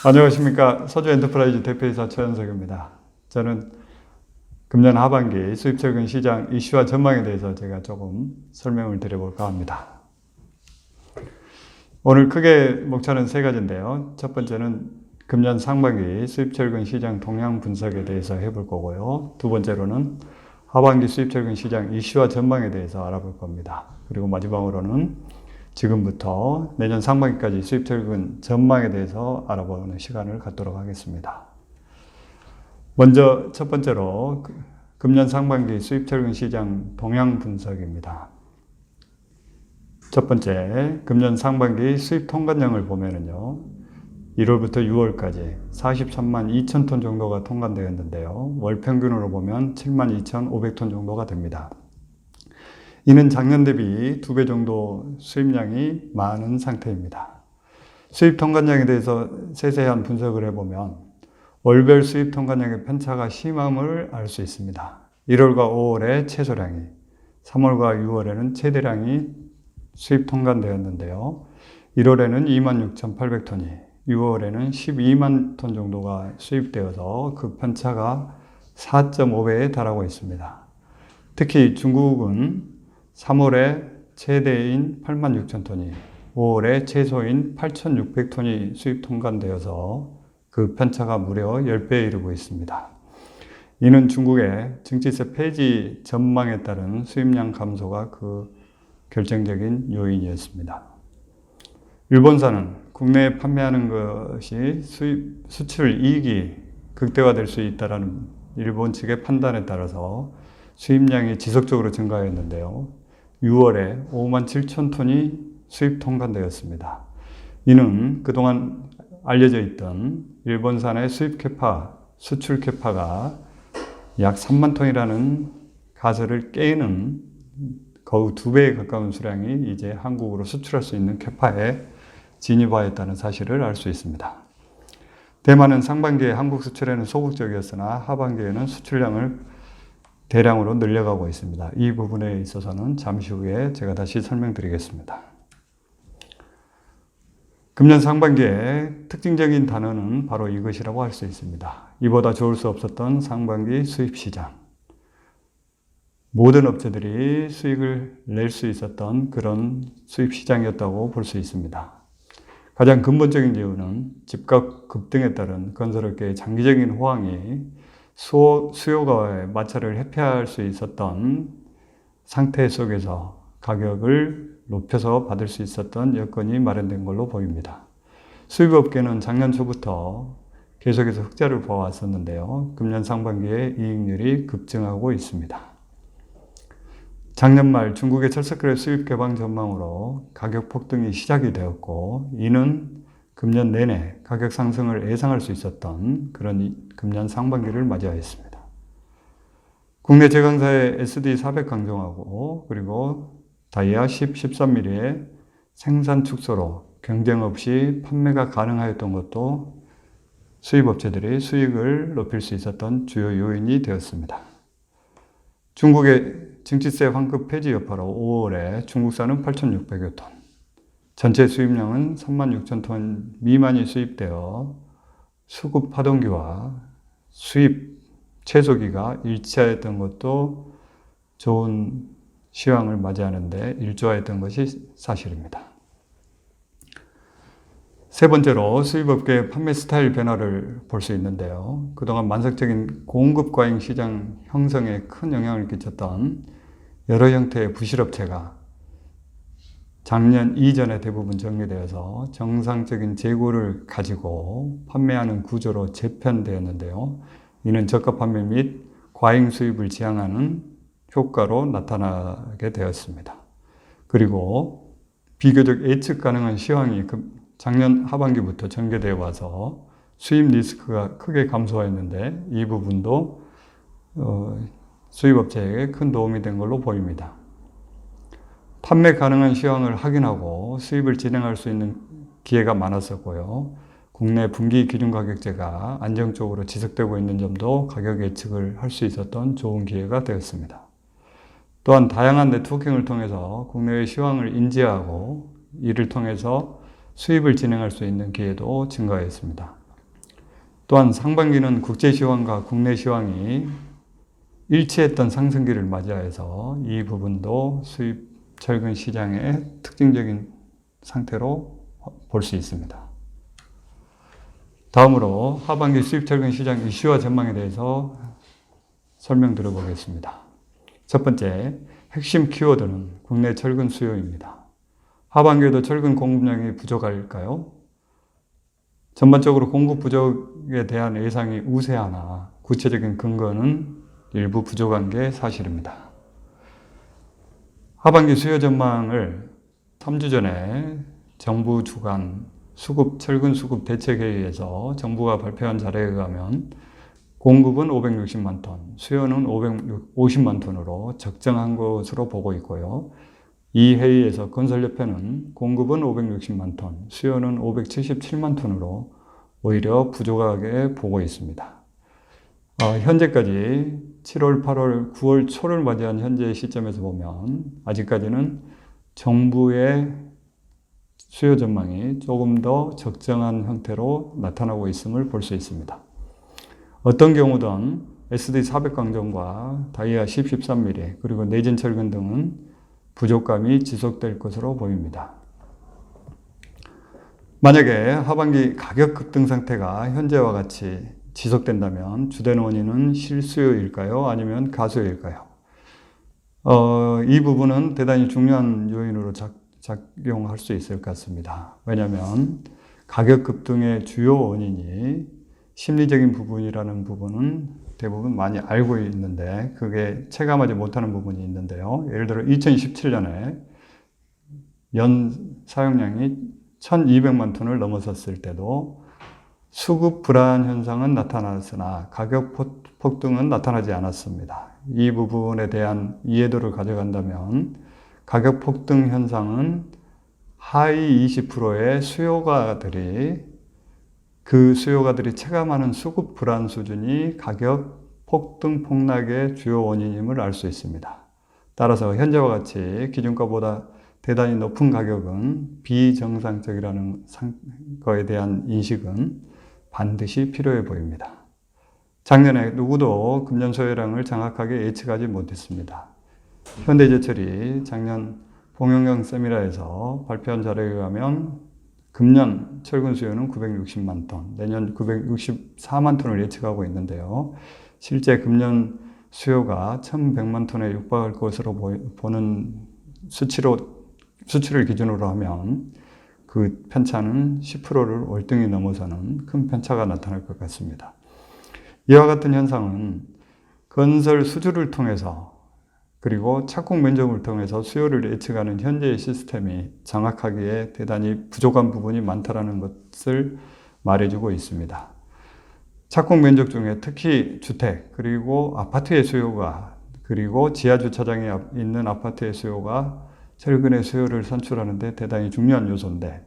안녕하십니까. 서주엔터프라이즈 대표이사 최현석입니다. 저는 금년 하반기 수입철근 시장 이슈와 전망에 대해서 제가 조금 설명을 드려볼까 합니다. 오늘 크게 목차는 세 가지인데요. 첫 번째는 금년 상반기 수입철근 시장 동향 분석에 대해서 해볼 거고요. 두 번째로는 하반기 수입철근 시장 이슈와 전망에 대해서 알아볼 겁니다. 그리고 마지막으로는 지금부터 내년 상반기까지 수입철근 전망에 대해서 알아보는 시간을 갖도록 하겠습니다. 먼저 첫 번째로 금년 상반기 수입철근 시장 동향 분석입니다. 첫 번째, 금년 상반기 수입 통관량을 보면은요, 1월부터 6월까지 43만 2천 톤 정도가 통관되었는데요. 월 평균으로 보면 7만 2,500톤 정도가 됩니다. 이는 작년 대비 2배 정도 수입량이 많은 상태입니다. 수입 통관량에 대해서 세세한 분석을 해보면 월별 수입 통관량의 편차가 심함을 알 수 있습니다. 1월과 5월에 최소량이, 3월과 6월에는 최대량이 수입 통관되었는데요. 1월에는 26,800톤이, 6월에는 12만 톤 정도가 수입되어서 그 편차가 4.5배에 달하고 있습니다. 특히 중국은 3월에 최대인 8만 6천 톤이, 5월에 최소인 8,600톤이 수입 통관되어서 그 편차가 무려 10배에 이르고 있습니다. 이는 중국의 증시세 폐지 전망에 따른 수입량 감소가 그 결정적인 요인이었습니다. 일본사는 국내에 판매하는 것이 수출 이익이 극대화될 수 있다는 일본 측의 판단에 따라서 수입량이 지속적으로 증가했는데요. 6월에 5만 7천 톤이 수입 통관되었습니다. 이는 그동안 알려져 있던 일본산의 수입 캐파, 수출 캐파가 약 3만 톤이라는 가설을 깨는 거의 2배에 가까운 수량이 이제 한국으로 수출할 수 있는 캐파에 진입하였다는 사실을 알 수 있습니다. 대만은 상반기에 한국 수출에는 소극적이었으나 하반기에는 수출량을 대량으로 늘려가고 있습니다. 이 부분에 있어서는 잠시 후에 제가 다시 설명드리겠습니다. 금년 상반기의 특징적인 단어는 바로 이것이라고 할 수 있습니다. 이보다 좋을 수 없었던 상반기 수입 시장. 모든 업체들이 수익을 낼 수 있었던 그런 수입 시장이었다고 볼 수 있습니다. 가장 근본적인 이유는 집값 급등에 따른 건설업계의 장기적인 호황이 수요가의 마찰을 회피할 수 있었던 상태 속에서 가격을 높여서 받을 수 있었던 여건이 마련된 걸로 보입니다. 수입업계는 작년 초부터 계속해서 흑자를 보아왔었는데요. 금년 상반기에 이익률이 급증하고 있습니다. 작년 말 중국의 철석그래 수입 개방 전망으로 가격 폭등이 시작이 되었고, 이는 금년 내내 가격 상승을 예상할 수 있었던 그런 금년 상반기를 맞이하였습니다. 국내 제강사의 SD400 강정하고 그리고 다이아 10, 13mm의 생산 축소로 경쟁 없이 판매가 가능하였던 것도 수입업체들이 수익을 높일 수 있었던 주요 요인이 되었습니다. 중국의 증시세 환급 폐지 여파로 5월에 중국산은 8,600여 톤, 전체 수입량은 3만 6천 톤 미만이 수입되어 수급 파동기와 수입 최소기가 일치하였던 것도 좋은 시황을 맞이하는데 일조하였던 것이 사실입니다. 세 번째로 수입업계의 판매 스타일 변화를 볼 수 있는데요. 그동안 만석적인 공급 과잉 시장 형성에 큰 영향을 끼쳤던 여러 형태의 부실업체가 작년 이전에 대부분 정리되어서 정상적인 재고를 가지고 판매하는 구조로 재편되었는데요. 이는 저가 판매 및 과잉 수입을 지향하는 효과로 나타나게 되었습니다. 그리고 비교적 예측 가능한 시황이 작년 하반기부터 전개되어 와서 수입 리스크가 크게 감소했는데 이 부분도 수입업체에게 큰 도움이 된 걸로 보입니다. 판매 가능한 시황을 확인하고 수입을 진행할 수 있는 기회가 많았었고요. 국내 분기 기준가격제가 안정적으로 지속되고 있는 점도 가격 예측을 할 수 있었던 좋은 기회가 되었습니다. 또한 다양한 네트워킹을 통해서 국내의 시황을 인지하고 이를 통해서 수입을 진행할 수 있는 기회도 증가했습니다. 또한 상반기는 국제 시황과 국내 시황이 일치했던 상승기를 맞이해서 이 부분도 수입 철근 시장의 특징적인 상태로 볼 수 있습니다. 다음으로 하반기 수입 철근 시장 이슈와 전망에 대해서 설명드려 보겠습니다. 첫 번째, 핵심 키워드는 국내 철근 수요입니다. 하반기에도 철근 공급량이 부족할까요? 전반적으로 공급 부족에 대한 예상이 우세하나 구체적인 근거는 일부 부족한 게 사실입니다. 하반기 수요 전망을 3주 전에 정부 주관 철근 수급 대책회의에서 정부가 발표한 자료에 의하면 공급은 560만 톤, 수요는 550만 톤으로 적정한 것으로 보고 있고요. 이 회의에서 건설협회는 공급은 560만 톤, 수요는 577만 톤으로 오히려 부족하게 보고 있습니다. 현재까지 7월, 8월, 9월 초를 맞이한 현재 시점에서 보면 아직까지는 정부의 수요 전망이 조금 더 적정한 형태로 나타나고 있음을 볼 수 있습니다. 어떤 경우든 SD 400 강정과 다이아 10, 13mm 그리고 내진 철근 등은 부족감이 지속될 것으로 보입니다. 만약에 하반기 가격 급등 상태가 현재와 같이 지속된다면 주된 원인은 실수요일까요? 아니면 가수요일까요? 이 부분은 대단히 중요한 요인으로 작용할 수 있을 것 같습니다. 왜냐하면 가격 급등의 주요 원인이 심리적인 부분이라는 부분은 대부분 많이 알고 있는데 그게 체감하지 못하는 부분이 있는데요. 예를 들어 2017년에 연 사용량이 1200만 톤을 넘어섰을 때도 수급 불안 현상은 나타났으나 가격 폭등은 나타나지 않았습니다. 이 부분에 대한 이해도를 가져간다면 가격 폭등 현상은 하위 20%의 그 수요가들이 체감하는 수급 불안 수준이 가격 폭등 폭락의 주요 원인임을 알 수 있습니다. 따라서 현재와 같이 기준가보다 대단히 높은 가격은 비정상적이라는 거에 대한 인식은 반드시 필요해 보입니다. 작년에 누구도 금년 소요량을 정확하게 예측하지 못했습니다. 현대제철이 작년 봉영경 세미나에서 발표한 자료에 의하면 금년 철근 수요는 960만 톤, 내년 964만 톤을 예측하고 있는데요. 실제 금년 수요가 1100만 톤에 육박할 것으로 보는 수치를 기준으로 하면 그 편차는 10%를 월등히 넘어서는 큰 편차가 나타날 것 같습니다. 이와 같은 현상은 건설 수주를 통해서 그리고 착공 면적을 통해서 수요를 예측하는 현재의 시스템이 정확하기에 대단히 부족한 부분이 많다는 것을 말해주고 있습니다. 착공 면적 중에 특히 주택 그리고 아파트의 수요가 그리고 지하주차장에 있는 아파트의 수요가 철근의 수요를 산출하는데 대단히 중요한 요소인데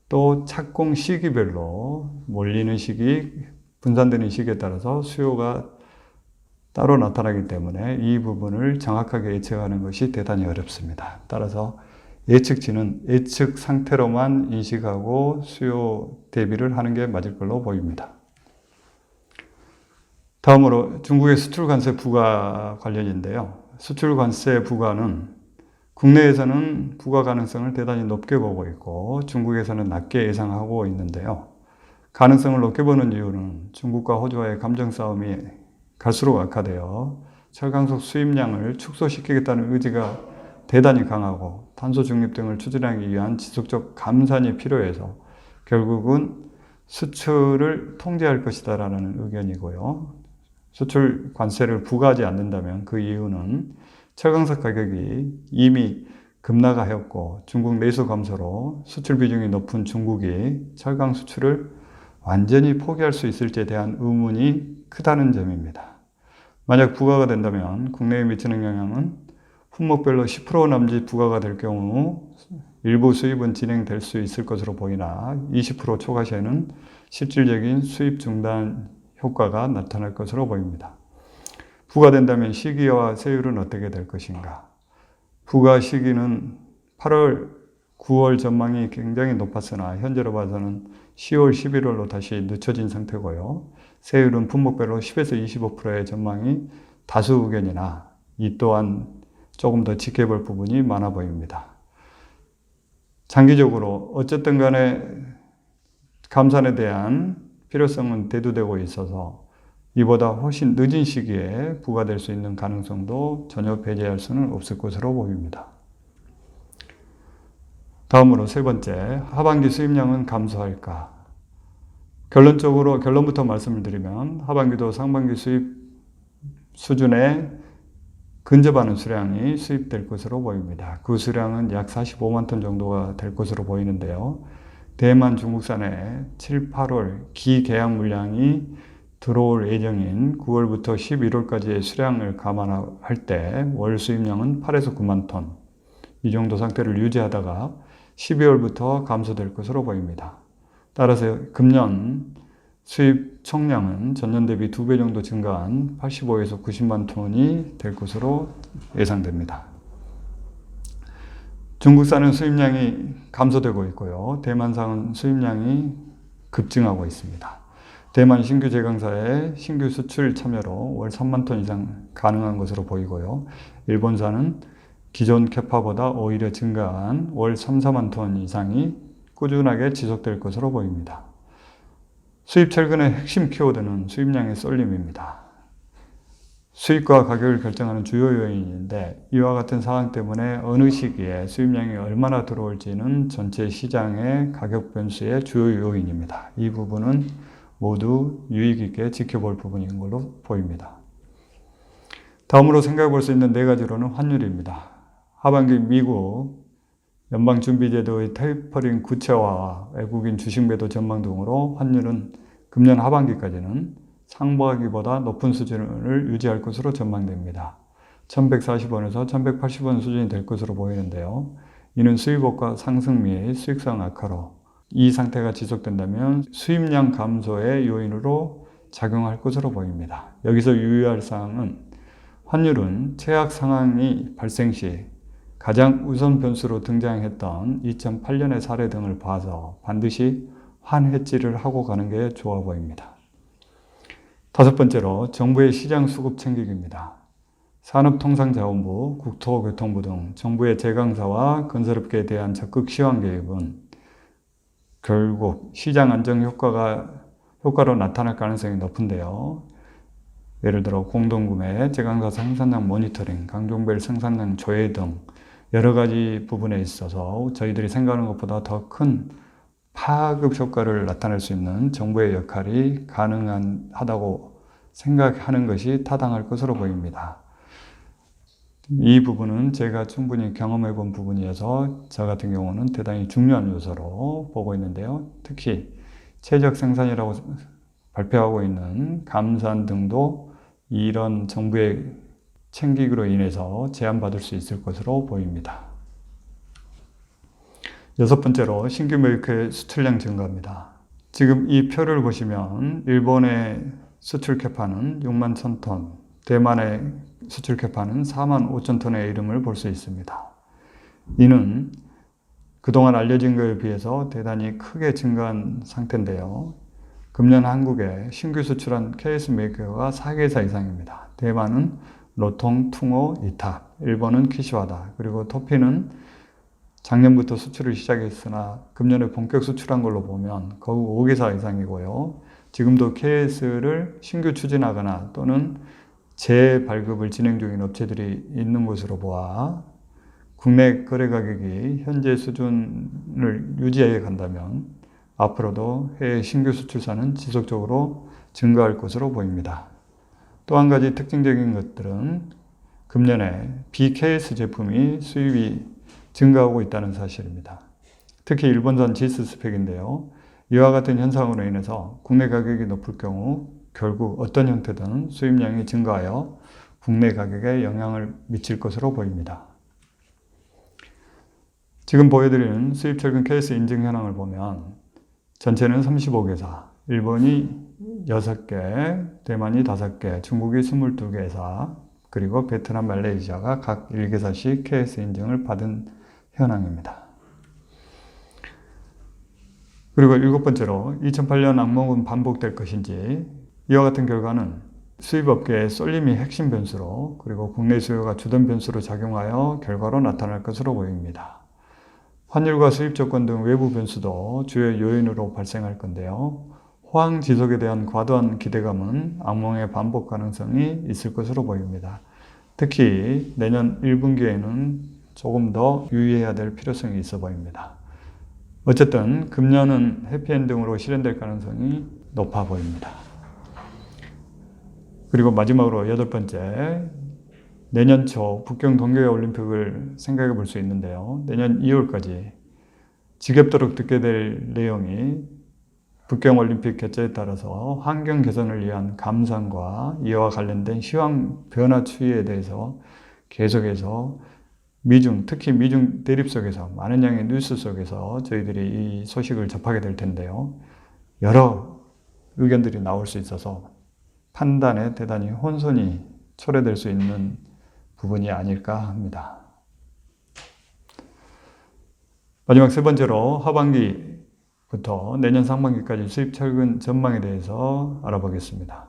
또 착공 시기별로 몰리는 시기, 분산되는 시기에 따라서 수요가 따로 나타나기 때문에 이 부분을 정확하게 예측하는 것이 대단히 어렵습니다. 따라서 예측치는 예측 상태로만 인식하고 수요 대비를 하는 게 맞을 걸로 보입니다. 다음으로 중국의 수출 관세 부과 관련인데요. 수출 관세 부과는 국내에서는 부과 가능성을 대단히 높게 보고 있고 중국에서는 낮게 예상하고 있는데요. 가능성을 높게 보는 이유는 중국과 호주와의 감정 싸움이 갈수록 악화되어 철강석 수입량을 축소시키겠다는 의지가 대단히 강하고 탄소 중립 등을 추진하기 위한 지속적 감산이 필요해서 결국은 수출을 통제할 것이다라는 의견이고요. 수출 관세를 부과하지 않는다면 그 이유는 철강석 가격이 이미 급락하였고 중국 내수 감소로 수출 비중이 높은 중국이 철강 수출을 완전히 포기할 수 있을지에 대한 의문이 크다는 점입니다. 만약 부과가 된다면 국내에 미치는 영향은 품목별로 10% 남짓 부과가 될 경우 일부 수입은 진행될 수 있을 것으로 보이나 20% 초과 시에는 실질적인 수입 중단 효과가 나타날 것으로 보입니다. 부과된다면 시기와 세율은 어떻게 될 것인가? 부과 시기는 8월 9월 전망이 굉장히 높았으나 현재로 봐서는 10월, 11월로 다시 늦춰진 상태고요. 세율은 품목별로 10에서 25%의 전망이 다수 의견이나 이 또한 조금 더 지켜볼 부분이 많아 보입니다. 장기적으로 어쨌든 간에 감산에 대한 필요성은 대두되고 있어서 이보다 훨씬 늦은 시기에 부과될 수 있는 가능성도 전혀 배제할 수는 없을 것으로 보입니다. 다음으로 세 번째, 하반기 수입량은 감소할까? 결론부터 말씀을 드리면 하반기도 상반기 수입 수준에 근접하는 수량이 수입될 것으로 보입니다. 그 수량은 약 45만 톤 정도가 될 것으로 보이는데요. 대만, 중국산의 7, 8월 기계약 물량이 들어올 예정인 9월부터 11월까지의 수량을 감안할 때 월 수입량은 8에서 9만 톤 이 정도 상태를 유지하다가 12월부터 감소될 것으로 보입니다. 따라서 금년 수입 총량은 전년 대비 2배 정도 증가한 85에서 90만 톤이 될 것으로 예상됩니다. 중국산은 수입량이 감소되고 있고요. 대만산 수입량이 급증하고 있습니다. 대만 신규 제강사의 신규 수출 참여로 월 3만 톤 이상 가능한 것으로 보이고요. 일본산은 기존 캐파보다 오히려 증가한 월 3, 4만 톤 이상이 꾸준하게 지속될 것으로 보입니다. 수입 철근의 핵심 키워드는 수입량의 쏠림입니다. 수입과 가격을 결정하는 주요 요인인데 이와 같은 상황 때문에 어느 시기에 수입량이 얼마나 들어올지는 전체 시장의 가격 변수의 주요 요인입니다. 이 부분은 모두 유의 깊게 지켜볼 부분인 걸로 보입니다. 다음으로 생각해 볼 수 있는 네 가지로는 환율입니다. 하반기 미국 연방준비제도의 테이퍼링 구체화와 외국인 주식 매도 전망 등으로 환율은 금년 하반기까지는 상반기보다 높은 수준을 유지할 것으로 전망됩니다. 1140원에서 1180원 수준이 될 것으로 보이는데요. 이는 수입업과 상승 및 수익성 악화로 이 상태가 지속된다면 수입량 감소의 요인으로 작용할 것으로 보입니다. 여기서 유의할 사항은 환율은 최악 상황이 발생 시 가장 우선 변수로 등장했던 2008년의 사례 등을 봐서 반드시 환해지를 하고 가는 게 좋아 보입니다. 다섯 번째로 정부의 시장 수급 챙기기입니다. 산업통상자원부, 국토교통부 등 정부의 제강사와 건설업계에 대한 적극 시황 개입은 결국 시장 안정 효과로 나타날 가능성이 높은데요. 예를 들어 공동구매, 제강사 생산량 모니터링, 강종별 생산량 조회 등 여러 가지 부분에 있어서 저희들이 생각하는 것보다 더 큰 파급 효과를 나타낼 수 있는 정부의 역할이 가능하다고 생각하는 것이 타당할 것으로 보입니다. 이 부분은 제가 충분히 경험해 본 부분이어서 저 같은 경우는 대단히 중요한 요소로 보고 있는데요. 특히 최적 생산이라고 발표하고 있는 감산 등도 이런 정부의 챙기기로 인해서 제한받을 수 있을 것으로 보입니다. 여섯 번째로 신규 메이커의 수출량 증가입니다. 지금 이 표를 보시면 일본의 수출 캐파는 6만 1,000톤, 대만의 수출 캐파는 4만 5천 톤에 이름을 볼 수 있습니다. 이는 그동안 알려진 것에 비해서 대단히 크게 증가한 상태인데요. 금년 한국에 신규 수출한 KS 메이커가 4개사 이상입니다. 대만은 로통, 퉁호, 이탑, 일본은 키시와다, 그리고 토피는 작년부터 수출을 시작했으나 금년에 본격 수출한 걸로 보면 거의 5개사 이상이고요. 지금도 KS를 신규 추진하거나 또는 재발급을 진행 중인 업체들이 있는 것으로 보아 국내 거래 가격이 현재 수준을 유지해 간다면 앞으로도 해외 신규 수출사는 지속적으로 증가할 것으로 보입니다. 또 한 가지 특징적인 것들은 금년에 BKS 제품이 수입이 증가하고 있다는 사실입니다. 특히 일본산 지스 스펙인데요. 이와 같은 현상으로 인해서 국내 가격이 높을 경우 결국 어떤 형태든 수입량이 증가하여 국내 가격에 영향을 미칠 것으로 보입니다. 지금 보여드리는 수입 철근 케이스 인증 현황을 보면 전체는 35개사, 일본이 6개, 대만이 5개, 중국이 22개사, 그리고 베트남, 말레이시아가 각 1개사씩 KS 인증을 받은 현황입니다. 그리고 일곱 번째로 2008년 악몽은 반복될 것인지, 이와 같은 결과는 수입업계의 쏠림이 핵심 변수로, 그리고 국내 수요가 주된 변수로 작용하여 결과로 나타날 것으로 보입니다. 환율과 수입 조건 등 외부 변수도 주요 요인으로 발생할 건데요. 호황 지속에 대한 과도한 기대감은 악몽의 반복 가능성이 있을 것으로 보입니다. 특히 내년 1분기에는 조금 더 유의해야 될 필요성이 있어 보입니다. 어쨌든 금년은 해피엔딩으로 실현될 가능성이 높아 보입니다. 그리고 마지막으로 여덟 번째, 내년 초 북경 동계올림픽을 생각해 볼 수 있는데요. 내년 2월까지 지겹도록 듣게 될 내용이 북경올림픽 개최에 따라서 환경 개선을 위한 감상과 이와 관련된 시황 변화 추이에 대해서 계속해서 미중, 특히 미중 대립 속에서 많은 양의 뉴스 속에서 저희들이 이 소식을 접하게 될 텐데요. 여러 의견들이 나올 수 있어서 판단에 대단히 혼선이 초래될 수 있는 부분이 아닐까 합니다. 마지막 세 번째로 하반기부터 내년 상반기까지 수입 철근 전망에 대해서 알아보겠습니다.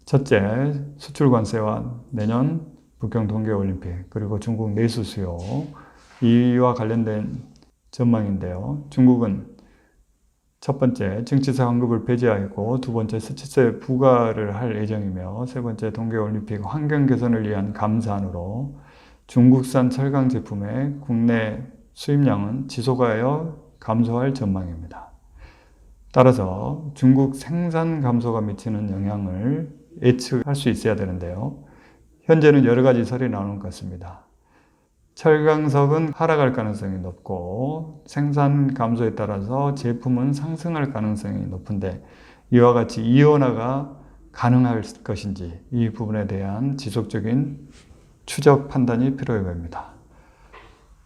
첫째, 수출 관세와 내년 북경 동계올림픽, 그리고 중국 내수 수요, 이와 관련된 전망인데요. 중국은 첫 번째, 증치세 환급을 배제하고, 두 번째, 수출세 부과를 할 예정이며, 세 번째, 동계올림픽 환경 개선을 위한 감사안으로 중국산 철강 제품의 국내 수입량은 지속하여 감소할 전망입니다. 따라서 중국 생산 감소가 미치는 영향을 예측할 수 있어야 되는데요. 현재는 여러 가지 설이 나오는 것 같습니다. 철강석은 하락할 가능성이 높고 생산 감소에 따라서 제품은 상승할 가능성이 높은데, 이와 같이 이원화가 가능할 것인지 이 부분에 대한 지속적인 추적 판단이 필요해 보입니다.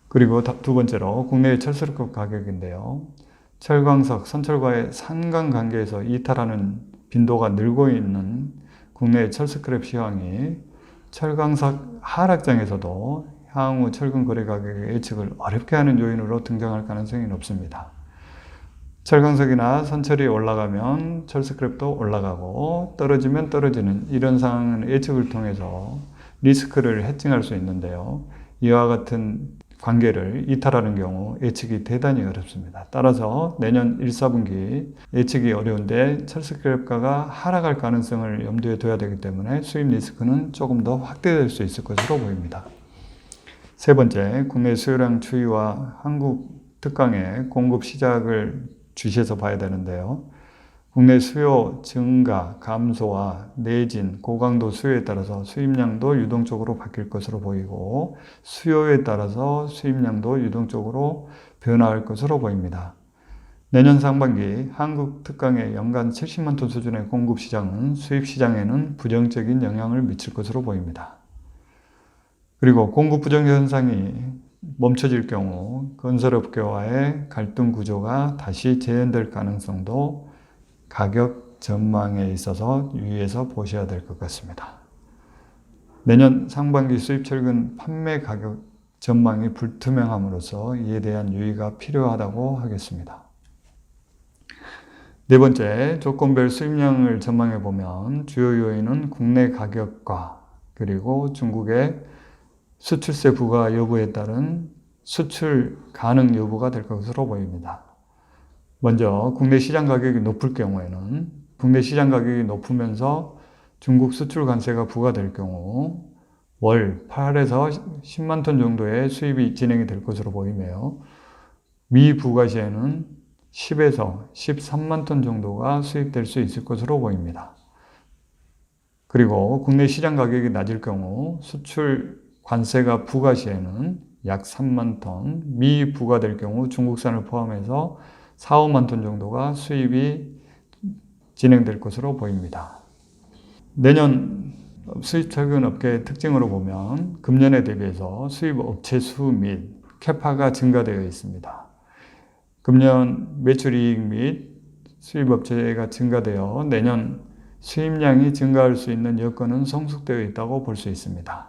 그리고 두 번째로 국내의 철수급 가격인데요. 철광석, 선철과의 상관관계에서 이탈하는 빈도가 늘고 있는 국내의 철스크랩 시황이 철광석 하락장에서도 향후 철근 거래 가격의 예측을 어렵게 하는 요인으로 등장할 가능성이 높습니다. 철광석이나 선철이 올라가면 철스크랩도 올라가고 떨어지면 떨어지는 이런 상황은 예측을 통해서 리스크를 해칭할 수 있는데요. 이와 같은 관계를 이탈하는 경우 예측이 대단히 어렵습니다. 따라서 내년 1, 4분기 예측이 어려운데 철스크랩가가 하락할 가능성을 염두에 둬야 되기 때문에 수입 리스크는 조금 더 확대될 수 있을 것으로 보입니다. 세 번째, 국내 수요량 추이와 한국 특강의 공급 시작을 주시해서 봐야 되는데요. 국내 수요 증가, 감소와 내진, 고강도 수요에 따라서 수입량도 유동적으로 바뀔 것으로 보이고, 수요에 따라서 수입량도 유동적으로 변화할 것으로 보입니다. 내년 상반기 한국 특강의 연간 70만 톤 수준의 공급 시장은 수입 시장에는 부정적인 영향을 미칠 것으로 보입니다. 그리고 공급 부정 현상이 멈춰질 경우 건설업계와의 갈등 구조가 다시 재현될 가능성도 가격 전망에 있어서 유의해서 보셔야 될 것 같습니다. 내년 상반기 수입 철근 판매 가격 전망이 불투명함으로써 이에 대한 유의가 필요하다고 하겠습니다. 네 번째, 조건별 수입량을 전망해 보면 주요 요인은 국내 가격과 그리고 중국의 수출세 부과 여부에 따른 수출 가능 여부가 될 것으로 보입니다. 먼저 국내 시장 가격이 높을 경우에는, 국내 시장 가격이 높으면서 중국 수출 관세가 부과될 경우 월 8에서 10만 톤 정도의 수입이 진행이 될 것으로 보이며, 미부과 시에는 10에서 13만 톤 정도가 수입될 수 있을 것으로 보입니다. 그리고 국내 시장 가격이 낮을 경우 수출 관세가 부과 시에는 약 3만 톤, 미부과될 경우 중국산을 포함해서 4, 5만 톤 정도가 수입이 진행될 것으로 보입니다. 내년 수입 철근 업계의 특징으로 보면 금년에 대비해서 수입 업체 수 및 캐파가 증가되어 있습니다. 금년 매출이익 및 수입 업체가 증가되어 내년 수입량이 증가할 수 있는 여건은 성숙되어 있다고 볼 수 있습니다.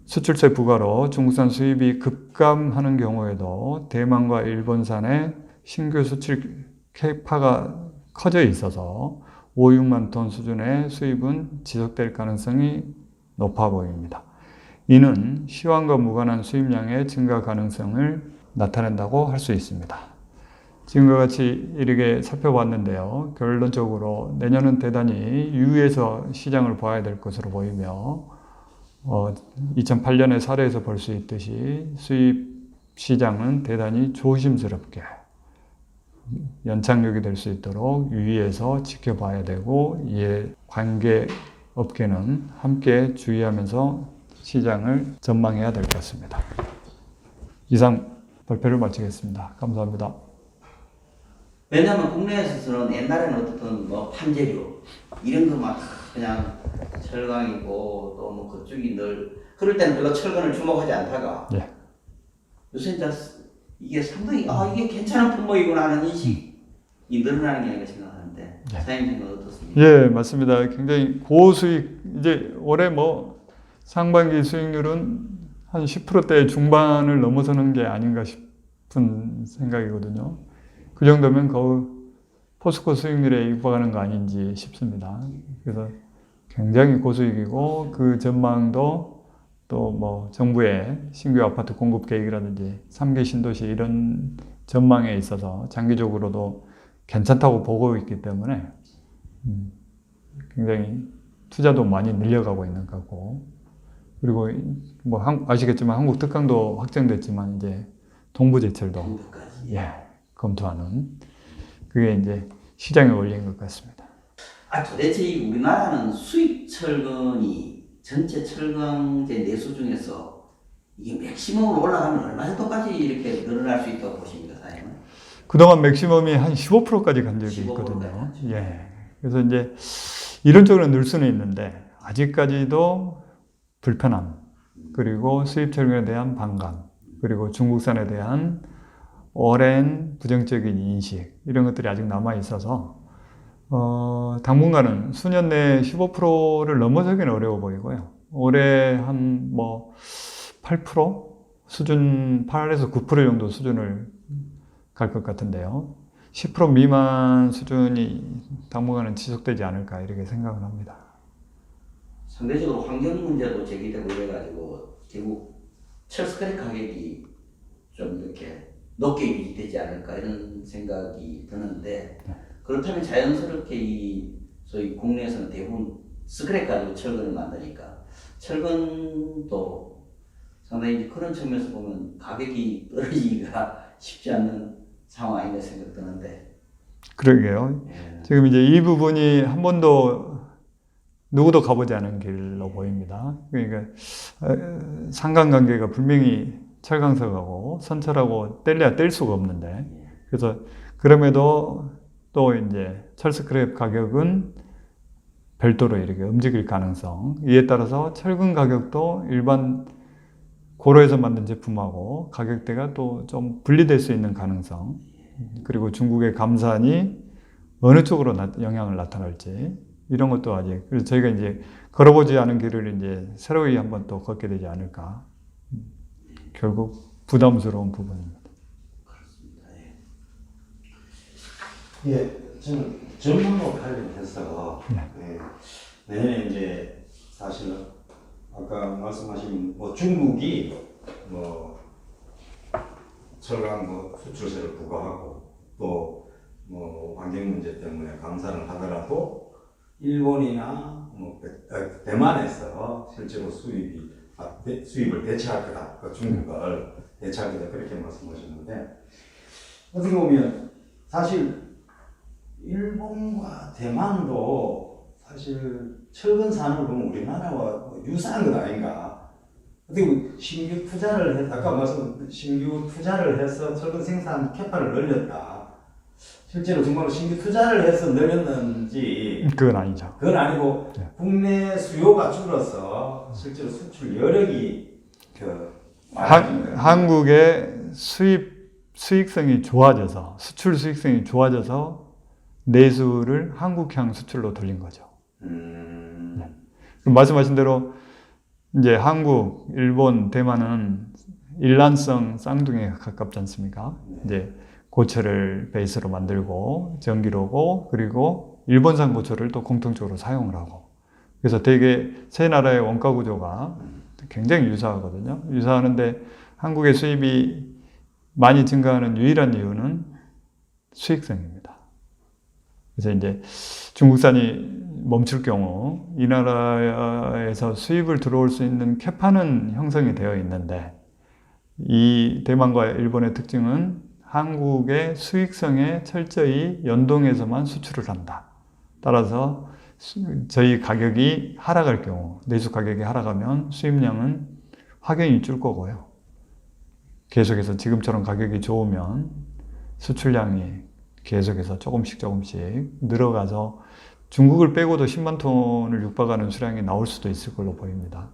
수출세 부과로 중국산 수입이 급감하는 경우에도 대만과 일본산의 신규 수출 캐파가 커져 있어서 5, 6만 톤 수준의 수입은 지속될 가능성이 높아 보입니다. 이는 시황과 무관한 수입량의 증가 가능성을 나타낸다고 할 수 있습니다. 지금과 같이 이렇게 살펴봤는데요. 결론적으로 내년은 대단히 유의해서 시장을 봐야 될 것으로 보이며 2008년의 사례에서 볼 수 있듯이 수입 시장은 대단히 조심스럽게 연착륙이 될 수 있도록 유의해서 지켜봐야 되고 이에 관계 업계는 함께 주의하면서 시장을 전망해야 될 것 같습니다. 이상 발표를 마치겠습니다. 감사합니다. 왜냐하면 국내에서는 옛날에는 어떻든 뭐 판재료 이런 거 막 그냥 철강이고 또 뭐 그쪽이 늘 그럴 때는 별로 철근을 주목하지 않다가 예. 요새 이제 이게 상당히 이게 괜찮은 품목이구나 하는 인식이 늘어나는 게 아닌가 생각하는데 예. 사장님은 어떻습니까? 예, 맞습니다. 굉장히 고수익 이제 올해 뭐 상반기 수익률은 한 10%대 중반을 넘어서는 게 아닌가 싶은 생각이거든요. 그 정도면 거의 포스코 수익률에 육박하는 거 아닌지 싶습니다. 그래서 굉장히 고수익이고 그 전망도 또 뭐 정부의 신규 아파트 공급 계획이라든지 3개 신도시 이런 전망에 있어서 장기적으로도 괜찮다고 보고 있기 때문에 굉장히 투자도 많이 늘려가고 있는 것 같고 그리고 뭐 아시겠지만 한국 특강도 확정됐지만 이제 동부제철도 예, 검토하는 그게 이제 시장에 올린 것 같습니다. 도대체 이 우리나라는 수입 철근이 전체 철강제 내수 중에서 이게 맥시멈으로 올라가면 얼마 정도까지 이렇게 늘어날 수 있다고 보십니까, 사장님은? 그동안 맥시멈이 한 15%까지 간 적이 15% 있거든요. 예. 그래서 이제 이런 쪽으로 늘 수는 있는데 아직까지도 불편함 그리고 수입 철근에 대한 반감 그리고 중국산에 대한 오랜 부정적인 인식 이런 것들이 아직 남아 있어서 당분간은 수년 내에 15%를 넘어서기는 어려워 보이고요. 올해 한 뭐 8% 수준 8에서 9% 정도 수준을 갈 것 같은데요. 10% 미만 수준이 당분간은 지속되지 않을까 이렇게 생각을 합니다. 상대적으로 환경 문제도 제기되고 이래가지고 결국 철스크랩 가격이 좀 이렇게 높게 유지되지 않을까 이런 생각이 드는데 그렇다면 자연스럽게 이 소위 국내에서는 대부분 스크랩 가지고 철근을 만드니까 철근도 상당히 그런 측면에서 보면 가격이 떨어지기가 쉽지 않는 상황 아닌가 생각 드는데. 그러게요. 예. 지금 이제 이 부분이 한 번도 누구도 가보지 않은 길로 보입니다. 그러니까 상관관계가 분명히 철강석하고 선철하고 뗄래야 뗄 수가 없는데 그래서 그럼에도 또 이제 철스크랩 가격은 별도로 이렇게 움직일 가능성 이에 따라서 철근 가격도 일반 고로에서 만든 제품하고 가격대가 또 좀 분리될 수 있는 가능성 그리고 중국의 감산이 어느 쪽으로 영향을 나타날지 이런 것도 아직 그래서 저희가 이제 걸어보지 않은 길을 이제 새로이 한번 또 걷게 되지 않을까 결국 부담스러운 부분입니다. 그렇습니다. 예, 저는 전망과 관련해서 내년에 이제 사실 아까 말씀하신 뭐 중국이 뭐 철강 뭐 수출세를 부과하고 또 뭐 환경 문제 때문에 감산을 하더라도 일본이나 뭐 대만에서 실제로 수입을 대체할 거다. 그 중국을 대체할 거다. 그렇게 말씀하셨는데 어떻게 보면 사실 일본과 대만도 사실 철근 산업을 보면 우리나라와 유사한 것 아닌가. 어떻게 보면 신규 투자를 해서 아까 말씀 신규 투자를 해서 철근 생산 캐파를 늘렸다. 실제로 정말로 신규 투자를 해서 늘렸는지 그건 아니죠. 그건 아니고 네. 국내 수요가 줄어서 실제로 수출 여력이 한국의 수익성이 좋아져서 수출 수익성이 좋아져서 내수를 한국향 수출로 돌린 거죠. 네. 말씀하신 대로 이제 한국, 일본, 대만은 일란성 쌍둥이에 가깝지 않습니까? 이제 고철을 베이스로 만들고 전기로고 그리고 일본산 고철을 또 공통적으로 사용을 하고 그래서 되게 세 나라의 원가 구조가 굉장히 유사하거든요. 유사하는데 한국의 수입이 많이 증가하는 유일한 이유는 수익성입니다. 그래서 이제 중국산이 멈출 경우 이 나라에서 수입을 들어올 수 있는 캐파는 형성이 되어 있는데 이 대만과 일본의 특징은 한국의 수익성에 철저히 연동해서만 수출을 한다. 따라서 저희 가격이 하락할 경우, 내수 가격이 하락하면 수입량은 확연히 줄 거고요. 계속해서 지금처럼 가격이 좋으면 수출량이 계속해서 조금씩 늘어가서 중국을 빼고도 10만 톤을 육박하는 수량이 나올 수도 있을 걸로 보입니다.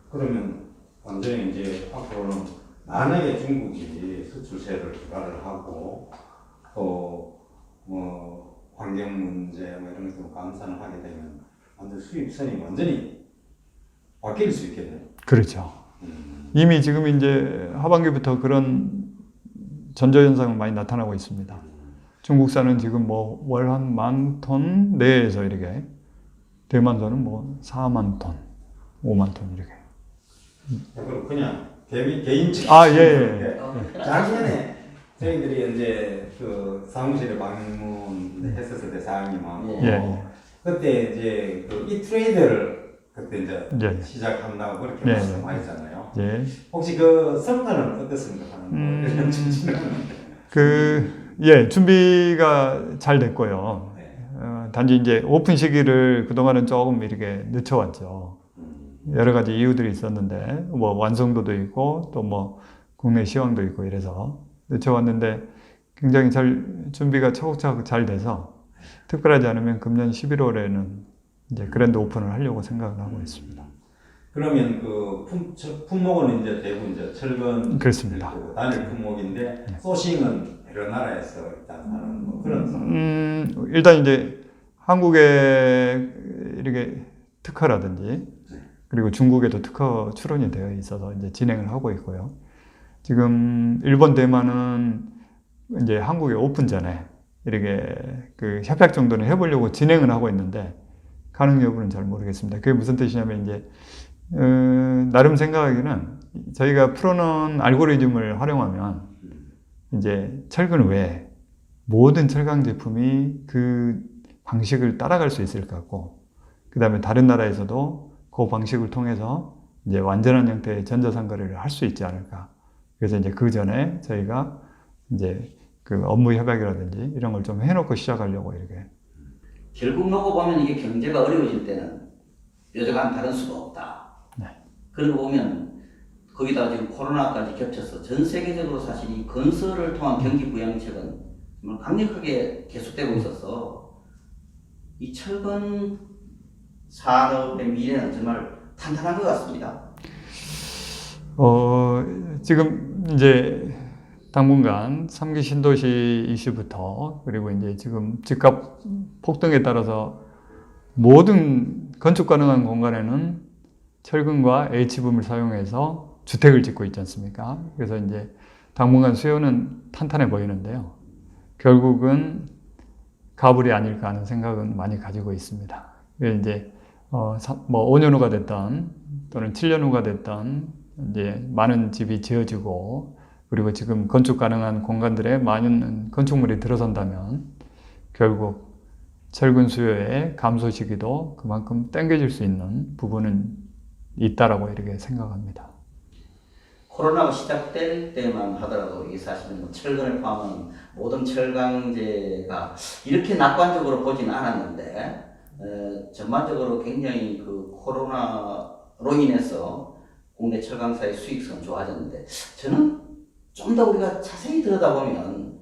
그러면 완전히 이제 앞으로는 만약에 중국이 수출세를 부과를 하고 또 뭐 환경 문제 뭐 이런 것도 감산을 하게 되면 완전 수입선이 완전히 바뀔 수 있겠네요. 그렇죠. 이미 지금 이제 하반기부터 그런 전조현상은 많이 나타나고 있습니다. 중국산은 지금 뭐 월 한 10,000톤 내에서 이렇게 대만산은 뭐 4만 톤, 5만 톤 이렇게. 그럼 그냥 개인적. 예. 작년에 저희들이 이제 그 사무실에 방문했었을 때 사장님하고 예. 그때 이제 그 이 트레이드를 그때 이제 예. 시작한다고 그렇게 예. 말씀하셨잖아요. 예. 혹시 그 성과는 어떻습니까? 이런 준비가 잘 됐고요. 네. 단지 이제 오픈 시기를 그동안은 조금 이렇게 늦춰왔죠. 여러 가지 이유들이 있었는데, 뭐 완성도도 있고, 또 뭐 국내 시황도 있고 이래서 늦춰왔는데 굉장히 준비가 차곡차곡 잘 돼서 특별하지 않으면 금년 11월에는 이제 그랜드 오픈을 하려고 생각을 하고 있습니다. 그러면 그 품목은 이제 대부분 이제 철근 그렇습니다. 단일 품목인데 소싱은 여러 나라에서 일단 하는 뭐 그런 일단 이제 한국에 이렇게 특허라든지 그리고 중국에도 특허 출원이 되어 있어서 이제 진행을 하고 있고요. 지금 일본 대만은 이제 한국에 오픈 전에 이렇게 그 협약 정도는 해보려고 진행을 하고 있는데 가능 여부는 잘 모르겠습니다. 그게 무슨 뜻이냐면 이제 나름 생각하기는 저희가 풀어놓은 알고리즘을 활용하면 이제 철근 외에 모든 철강 제품이 그 방식을 따라갈 수 있을 것 같고 그 다음에 다른 나라에서도 그 방식을 통해서 이제 완전한 형태의 전자상거래를 할 수 있지 않을까. 그래서 이제 그 전에 저희가 이제 그 업무 협약이라든지 이런 걸 좀 해놓고 시작하려고 이렇게. 결국 놓고 보면 이게 경제가 어려워질 때는 뾰족한 다른 수가 없다. 네. 그런 거 보면 거기다 지금 코로나까지 겹쳐서 전 세계적으로 사실 이 건설을 통한 경기 부양책은 정말 강력하게 계속되고 있어서 이 철근 산업의 미래는 정말 탄탄한 것 같습니다. 지금 이제 당분간 3기 신도시 이슈부터 그리고 이제 지금 집값 폭등에 따라서 모든 건축 가능한 공간에는 철근과 H붐을 사용해서 주택을 짓고 있지 않습니까? 그래서 이제 당분간 수요는 탄탄해 보이는데요. 결국은 가불이 아닐까 하는 생각은 많이 가지고 있습니다. 이제 뭐 5년 후가 됐던 또는 7년 후가 됐던 이제 많은 집이 지어지고 그리고 지금 건축 가능한 공간들에 많은 건축물이 들어선다면 결국 철근 수요의 감소 시기도 그만큼 당겨질 수 있는 부분은 있다라고 이렇게 생각합니다. 코로나가 시작될 때만 하더라도 이게 사실은 뭐 철근을 포함한 모든 철강제가 이렇게 낙관적으로 보지는 않았는데 전반적으로 굉장히 그 코로나로 인해서 국내 철강사의 수익성은 좋아졌는데 저는 좀 더 우리가 자세히 들여다보면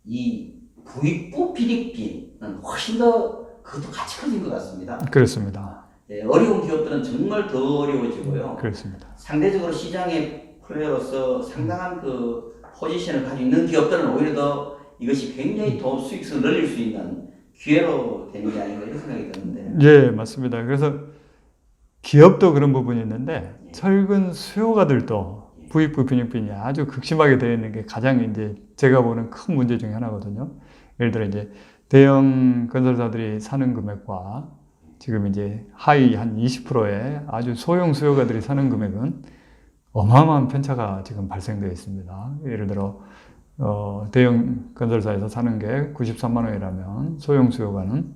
이 부익부 비립비는 훨씬 더 그것도 같이 커진 것 같습니다. 그렇습니다. 어려운 기업들은 정말 더 어려워지고요. 그렇습니다. 상대적으로 시장의 플레이어로서 상당한 그 포지션을 가지고 있는 기업들은 오히려 더 이것이 굉장히 더 수익성을 늘릴 수 있는 기회로 되는 게 아닌가 이런 생각이 드는데. 예, 맞습니다. 그래서 기업도 그런 부분이 있는데 철근 수요가들도 부익부 빈익빈이 아주 극심하게 되어 있는 게 가장 이제 제가 보는 큰 문제 중에 하나거든요. 예를 들어 이제 대형 건설사들이 사는 금액과 지금 이제 하위 한 20%의 아주 소형 수요가들이 사는 금액은 어마어마한 편차가 지금 발생되어 있습니다. 예를 들어 대형 건설사에서 사는 게 93만 원이라면 소형 수요가는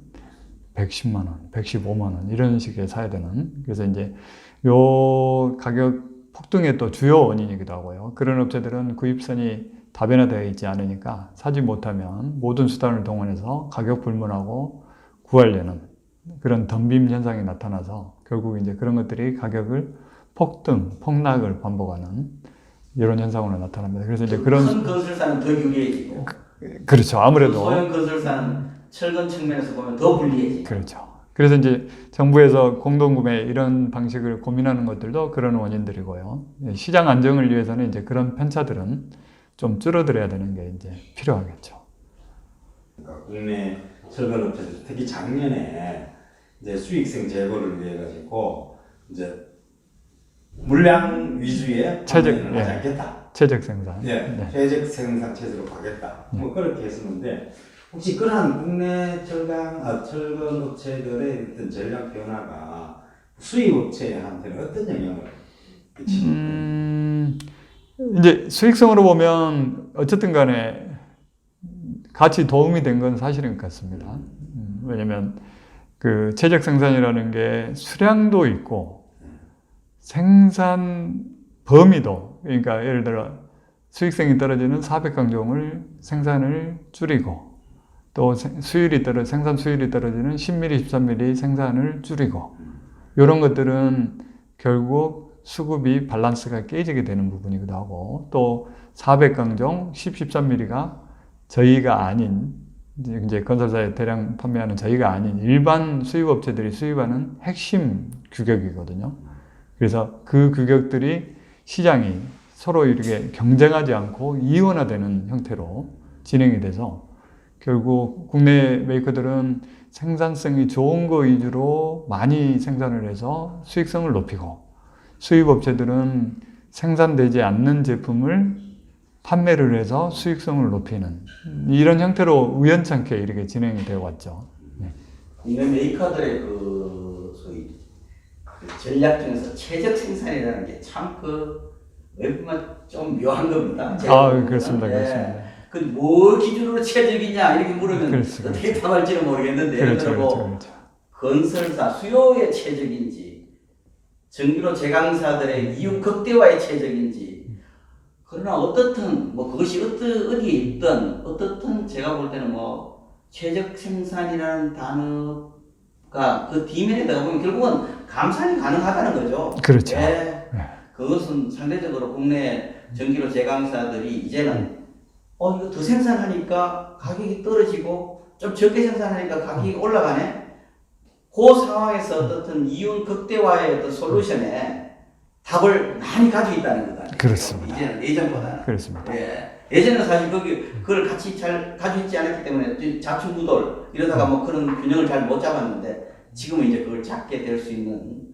110만 원, 115만 원 이런 식의 사야 되는, 그래서 이제 요 가격 폭등의 또 주요 원인이기도 하고요. 그런 업체들은 구입선이 다변화되어 있지 않으니까 사지 못하면 모든 수단을 동원해서 가격 불문하고 구하려는 그런 덤빔 현상이 나타나서 결국 이제 그런 것들이 가격을 폭락을 반복하는 이런 현상으로 나타납니다. 그래서 이제 그런 큰 건설사는 더 유리해지고 그렇죠. 아무래도 소형 건설사는 철근 측면에서 보면 더 불리해지고. 그렇죠. 그래서 이제 정부에서 공동구매 이런 방식을 고민하는 것들도 그런 원인들이고요. 시장 안정을 위해서는 이제 그런 편차들은 좀 줄어들어야 되는 게 이제 필요하겠죠. 그러니까 국내 철근 업체들 특히 작년에 이제 수익성 제고를 위해 가지고 이제 물량 위주의 판매는 하지 않겠다. 최적 생산. 네, 최적 생산 체제로 가겠다. 뭐 그렇게 했었는데 혹시 그러한 국내 철근 업체들의 어떤 전략 변화가 수입 업체한테는 어떤 영향을 끼칩니까? 이제 수익성으로 보면 어쨌든 간에 같이 도움이 된 건 사실인 것 같습니다. 왜냐면 그 최적 생산이라는 게 수량도 있고 생산 범위도, 그러니까 예를 들어 수익성이 떨어지는 400강종을 생산을 줄이고 또 생산 수율이 떨어지는 10mm, 13mm 생산을 줄이고 이런 것들은 결국 수급이 밸런스가 깨지게 되는 부분이기도 하고, 또 400강종 10, 13mm가 저희가 아닌 이제 건설사에 대량 판매하는 저희가 아닌 일반 수입업체들이 수입하는 핵심 규격이거든요. 그래서 그 규격들이 시장이 서로 이렇게 경쟁하지 않고 이원화되는 형태로 진행이 돼서 결국 국내 메이커들은 생산성이 좋은 거 위주로 많이 생산을 해서 수익성을 높이고, 수입업체들은 생산되지 않는 제품을 판매를 해서 수익성을 높이는 이런 형태로 우연찮게 이렇게 진행이 되어 왔죠. 국내 메이커들의 소위 전략 중에서 최적 생산이라는 게 참 외국만 좀 묘한 겁니다. 그렇습니다. 네. 그렇습니다. 뭐 기준으로 최적이냐 이렇게 물으면 그렇죠, 어떻게 답할지는 모르겠는데, 그렇죠. 건설사 수요의 최적인지 정비로 제강사들의 이윤 극대화의 최적인지, 그러나 어떻든 뭐 그것이 어디에 있든 어떻든 제가 볼 때는 뭐 최적 생산이라는 단어가 그 뒤면에 들어가보면 결국은 감산이 가능하다는 거죠. 그렇죠. 네. 그것은 상대적으로 국내 전기로 제강사들이 이제는 이거 더 생산하니까 가격이 떨어지고 좀 적게 생산하니까 가격이 올라가네. 그 상황에서 어떻든 이윤 극대화의 어떤 솔루션에 답을 많이 가지고 있다는 거다. 그렇습니다. 이제는 예전보다는. 그렇습니다. 예전에는 사실 그걸 같이 잘 가지고 있지 않았기 때문에 자충우돌 이러다가 뭐 그런 균형을 잘 못 잡았는데, 지금은 이제 그걸 잡게 될 수 있는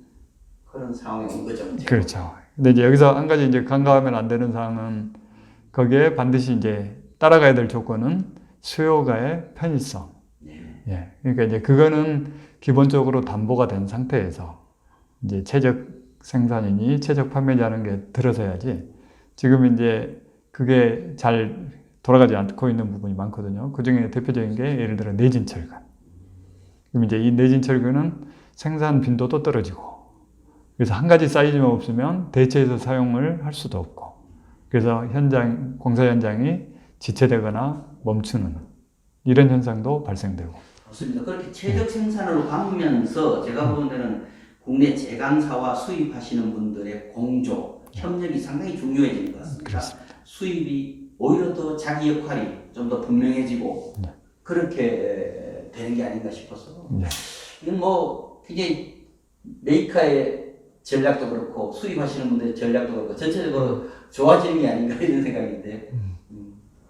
그런 상황이 온 거죠. 그렇죠. 근데 이제 여기서 한 가지 이제 간과하면 안 되는 사항은, 거기에 반드시 이제 따라가야 될 조건은 수요가의 편의성. 예. 그러니까 이제 그거는 기본적으로 담보가 된 상태에서 이제 최적 생산이니 최적 판매자는 게 들어서야지, 지금 이제 그게 잘 돌아가지 않고 있는 부분이 많거든요. 그 중에 대표적인 게 예를 들어 내진철근. 그럼 이제 이 내진철근은 생산 빈도도 떨어지고, 그래서 한 가지 사이즈만 없으면 대체해서 사용을 할 수도 없고, 그래서 공사 현장이 지체되거나 멈추는 이런 현상도 발생되고. 맞습니다. 그렇게 최적 생산으로 가면서 제가 보는 데는 국내 제강사와 수입하시는 분들의 공조, 협력이 상당히 중요해지는 것 같습니다. 그렇습니다. 수입이 오히려 더 자기 역할이 좀 더 분명해지고 그렇게 되는 게 아닌가 싶어서, 이건 뭐 굉장히 메이커의 전략도 그렇고 수입하시는 분들의 전략도 그렇고 전체적으로 좋아지는 게 아닌가 이런 생각인데.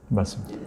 맞습니다.